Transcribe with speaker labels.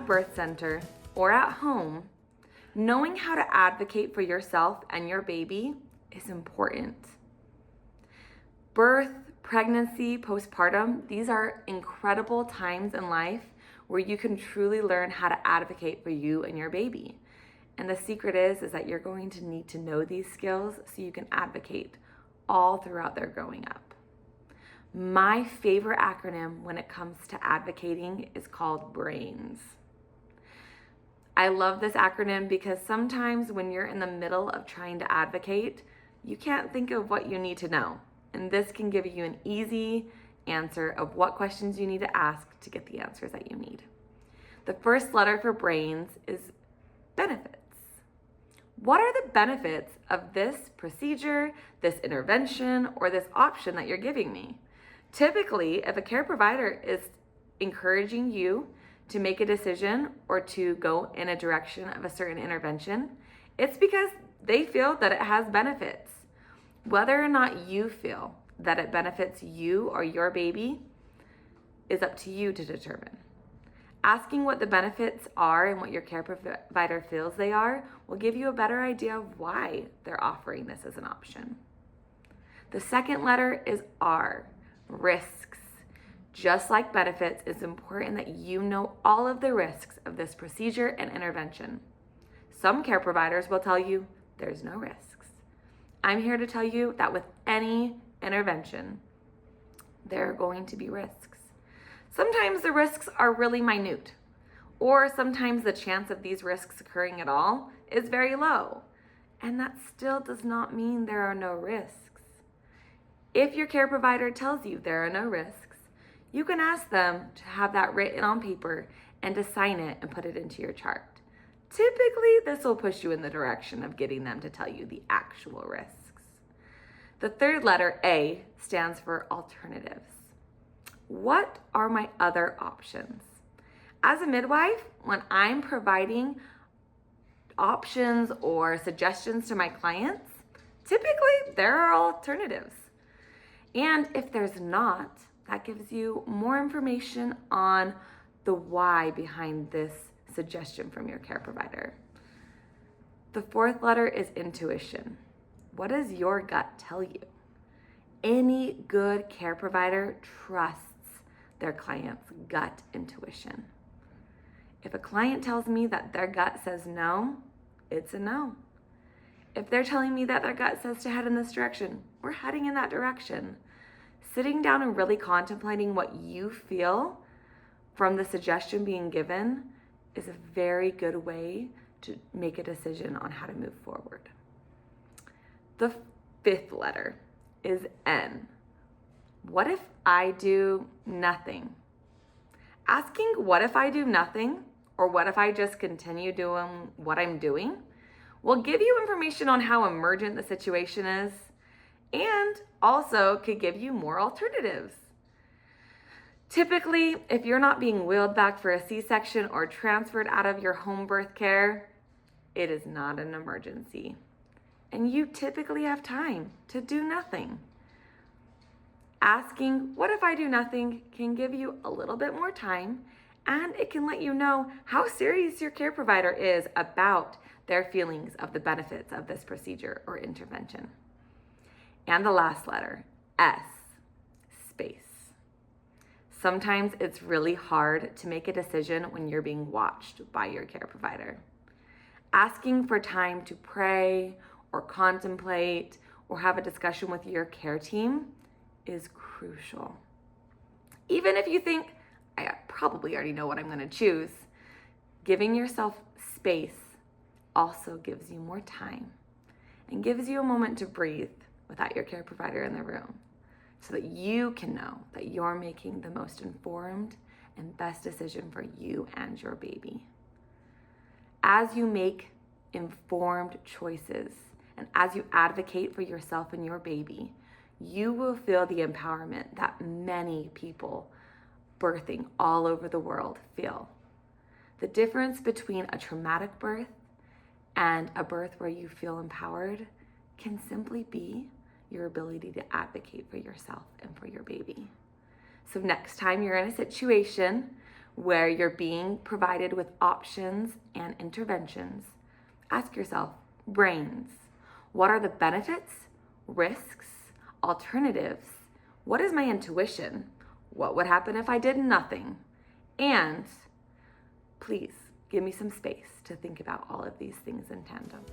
Speaker 1: a birth center or at home, knowing how to advocate for yourself and your baby is important. Birth, pregnancy, postpartum, these are incredible times in life where you can truly learn how to advocate for you and your baby. And the secret is that you're going to need to know these skills so you can advocate all throughout their growing up. My favorite acronym when it comes to advocating is called BRAINS. I love this acronym because sometimes when you're in the middle of trying to advocate, you can't think of what you need to know. And this can give you an easy answer of what questions you need to ask to get the answers that you need. The first letter for BRAINS is benefits. What are the benefits of this procedure, this intervention, or this option that you're giving me? Typically, if a care provider is encouraging you to make a decision or to go in a direction of a certain intervention, it's because they feel that it has benefits. Whether or not you feel that it benefits you or your baby is up to you to determine. Asking what the benefits are and what your care provider feels they are will give you a better idea of why they're offering this as an option. The second letter is R, risks. Just like benefits, it's important that you know all of the risks of this procedure and intervention. Some care providers will tell you there's no risks. I'm here to tell you that with any intervention, there are going to be risks. Sometimes the risks are really minute, or sometimes the chance of these risks occurring at all is very low. And that still does not mean there are no risks. If your care provider tells you there are no risks, you can ask them to have that written on paper and to sign it and put it into your chart. Typically, this will push you in the direction of getting them to tell you the actual risks. The third letter, A, stands for alternatives. What are my other options? As a midwife, when I'm providing options or suggestions to my clients, typically there are alternatives. And if there's not, that gives you more information on the why behind this suggestion from your care provider. The fourth letter is intuition. What does your gut tell you? Any good care provider trusts their client's gut intuition. If a client tells me that their gut says no, it's a no. If they're telling me that their gut says to head in this direction, we're heading in that direction. Sitting down and really contemplating what you feel from the suggestion being given is a very good way to make a decision on how to move forward. The fifth letter is N. What if I do nothing? Asking what if I do nothing or what if I just continue doing what I'm doing will give you information on how emergent the situation is and also could give you more alternatives. Typically, if you're not being wheeled back for a C-section or transferred out of your home birth care, it is not an emergency. And you typically have time to do nothing. Asking, what if I do nothing, can give you a little bit more time, and it can let you know how serious your care provider is about their feelings of the benefits of this procedure or intervention. And the last letter, S, space. Sometimes it's really hard to make a decision when you're being watched by your care provider. Asking for time to pray or contemplate or have a discussion with your care team is crucial. Even if you think, I probably already know what I'm going to choose, giving yourself space also gives you more time and gives you a moment to breathe without your care provider in the room so that you can know that you're making the most informed and best decision for you and your baby. As you make informed choices and as you advocate for yourself and your baby, you will feel the empowerment that many people birthing all over the world feel. The difference between a traumatic birth and a birth where you feel empowered can simply be your ability to advocate for yourself and for your baby. So next time you're in a situation where you're being provided with options and interventions, ask yourself, brains, what are the benefits, risks, alternatives? What is my intuition? What would happen if I did nothing? And please give me some space to think about all of these things in tandem.